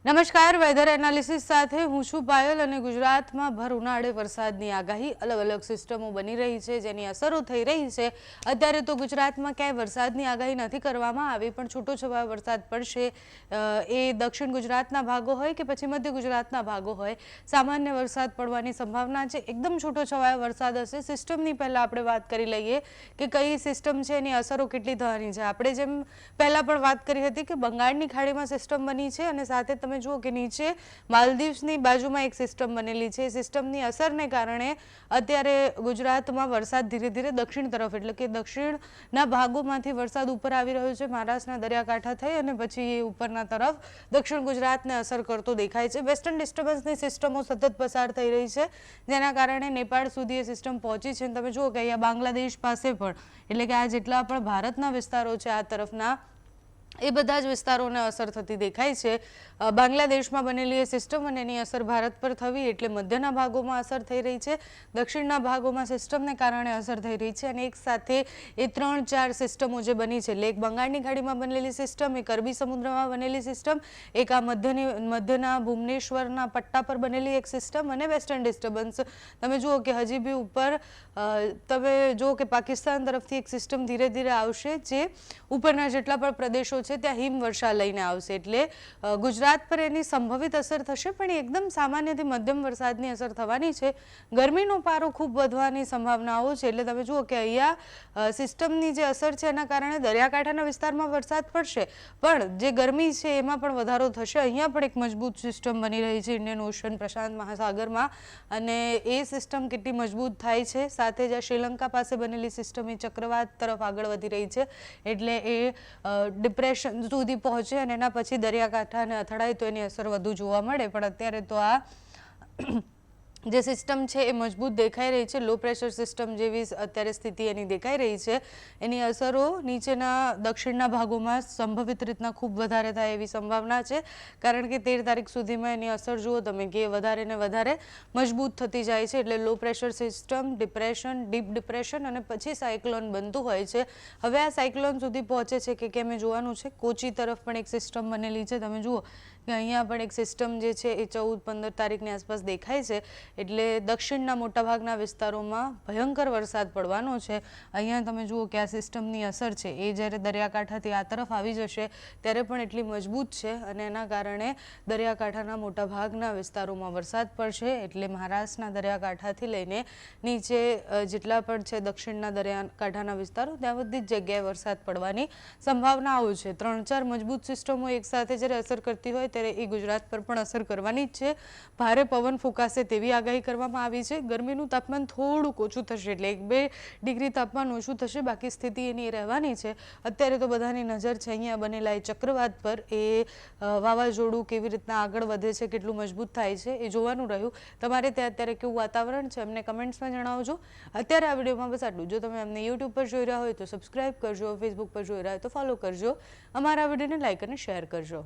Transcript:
નમસ્કાર, weather analysis સાથે હું છું પાયલ અને ગુજરાતમાં ભર ઉનાળે વરસાદની આગાહી અલગ અલગ સિસ્ટમો બની રહી છે જેની અસરો થઈ રહી છે। અત્યારે તો ગુજરાતમાં ક્યાંય વરસાદની આગાહી નથી કરવામાં આવી પણ છૂટોછવાયો વરસાદ પડશે। એ દક્ષિણ ગુજરાતના ભાગો હોય કે પછી મધ્ય ગુજરાતના ભાગો હોય, સામાન્ય વરસાદ પડવાની સંભાવના છે। એકદમ છૂટોછવાયો વરસાદ હશે। સિસ્ટમની પહેલાં આપણે વાત કરી લઈએ કે કઈ સિસ્ટમ છે, એની અસરો કેટલી થવાની છે। આપણે જેમ પહેલાં પણ વાત કરી હતી કે બંગાળની ખાડીમાં સિસ્ટમ બની છે અને સાથે તમે જુઓ કે નીચે માલદીવ્સની બાજુમાં એક સિસ્ટમ બનેલી છે। સિસ્ટમની અસરને કારણે અત્યારે ગુજરાતમાં વરસાદ ધીરે ધીરે દક્ષિણ તરફ એટલે કે દક્ષિણના ભાગોમાંથી વરસાદ ઉપર આવી રહ્યો છે। મહારાષ્ટ્રના દરિયાકાંઠા થઈ અને પછી એ ઉપરના તરફ દક્ષિણ ગુજરાતને અસર કરતો દેખાય છે। વેસ્ટર્ન ડિસ્ટર્બન્સની સિસ્ટમો સતત પસાર થઈ રહી છે જેના કારણે નેપાળ સુધી એ સિસ્ટમ પહોંચી છે। તમે જુઓ કે અહીંયા બાંગ્લાદેશ પાસે પણ એટલે કે આ જેટલા પણ ભારતના વિસ્તારો છે આ તરફના એ બધા જ વિસ્તારોને અસર થતી દેખાય છે। બાંગ્લાદેશમાં બનેલી એ સિસ્ટમ અને એની અસર ભારત પર થવી એટલે મધ્યના ભાગોમાં અસર થઈ રહી છે, દક્ષિણના ભાગોમાં સિસ્ટમને કારણે અસર થઈ રહી છે અને એક સાથે એ 3-4 સિસ્ટમો જે બની છે એટલે એક બંગાળની ખાડીમાં બનેલી સિસ્ટમ, એક અરબી સમુદ્રમાં બનેલી સિસ્ટમ, એક આ મધ્યના ભુવનેશ્વરના પટ્ટા પર બનેલી એક સિસ્ટમ અને વેસ્ટર્ન ડિસ્ટર્બન્સ। તમે જુઓ કે હજી બી ઉપર તમે જુઓ કે પાકિસ્તાન તરફથી એક સિસ્ટમ ધીરે ધીરે આવશે જે ઉપરના જેટલા પણ પ્રદેશો છે ત્યાં હિમવર્ષા લઈને આવશે એટલે ગુજરાત પર એની સંભવિત અસર થશે પણ એકદમ સામાન્યથી મધ્યમ વરસાદની અસર થવાની છે। ગરમીનો પારો ખૂબ વધવાની સંભાવનાઓ છે એટલે તમે જુઓ કે અહીંયા સિસ્ટમની જે અસર છે એના કારણે દરિયાકાંઠાના વિસ્તારમાં વરસાદ પડશે પણ જે ગરમી છે એમાં પણ વધારો થશે। અહીંયા પણ એક મજબૂત સિસ્ટમ બની રહી છે ઇન્ડિયન ઓશન પ્રશાંત મહાસાગરમાં અને એ સિસ્ટમ કેટલી મજબૂત થાય છે સાથે જ શ્રીલંકા પાસે બનેલી સિસ્ટમ એ ચક્રવાત તરફ આગળ વધી રહી છે એટલે એ ડિપ્રેશન સુધી પહોંચે અને એના પછી દરિયાકાંઠાને અથડાય તો એની અસર વધુ જોવા મળે પણ અત્યારે તો આ જે સિસ્ટમ છે એ મજબૂત દેખાઈ રહી છે। લો પ્રેશર સિસ્ટમ જેવી અત્યારે સ્થિતિ એની દેખાઈ રહી છે। એની અસરો નીચેના દક્ષિણના ભાગોમાં સંભવિત રીતના ખૂબ વધારે થાય એવી સંભાવના છે કારણ કે 13 તારીખ સુધીમાં એની અસર જુઓ તમે કે વધારે ને વધારે મજબૂત થતી જાય છે એટલે low pressure system, depression, deep depression અને પછી સાયક્લોન બનતું હોય છે। હવે આ સાયક્લોન સુધી પહોંચે છે કે કેમ એ જોવાનું છે। કોચી તરફ પણ એક સિસ્ટમ બનેલી છે। તમે જુઓ કે અહીંયા પણ એક સિસ્ટમ જે છે એ 14-15 તારીખની આસપાસ દેખાય છે એટલે દક્ષિણના મોટાભાગના વિસ્તારોમાં ભયંકર વરસાદ પડવાનો છે। અહીંયા તમે જુઓ કે આ સિસ્ટમની અસર છે એ જ્યારે દરિયાકાંઠાથી આ તરફ આવી જશે ત્યારે પણ એટલી મજબૂત છે અને એના કારણે દરિયાકાંઠાના મોટાભાગના વિસ્તારોમાં વરસાદ પડશે એટલે મહારાષ્ટ્રના દરિયાકાંઠાથી લઈને નીચે જેટલા પણ છે દક્ષિણના દરિયાકાંઠાના વિસ્તારો ત્યાં બધી જ જગ્યાએ વરસાદ પડવાની સંભાવનાઓ છે। 3-4 મજબૂત સિસ્ટમો એકસાથે જ્યારે અસર કરતી હોય ત્યારે એ ગુજરાત પર પણ અસર કરવાની જ છે। ભારે પવન ફૂંકાશે તેવી આગાહી કરવામાં આવી છે। ગરમીનું તાપમાન થોડુંક ઓછું થશે એટલે 1-2 ડિગ્રી તાપમાન ઓછું થશે બાકી સ્થિતિ એની રહેવાની છે। અત્યારે તો બધાની નજર છે અહીંયા બનેલા એ ચક્રવાત પર એ વાવાઝોડું કેવી રીતના આગળ વધે છે, કેટલું મજબૂત થાય છે એ જોવાનું રહ્યું। તમારે ત્યાં અત્યારે કેવું વાતાવરણ છે અમને કમેન્ટ્સમાં જણાવજો। અત્યારે આ વિડીયોમાં બસ આટલું। જો તમે અમને યુટ્યુબ પર જોઈ રહ્યા હોય તો સબસ્ક્રાઈબ કરજો, ફેસબુક પર જોઈ રહ્યા હોય તો ફોલો કરજો, અમારા વિડીયોને લાઈક અને શેર કરજો।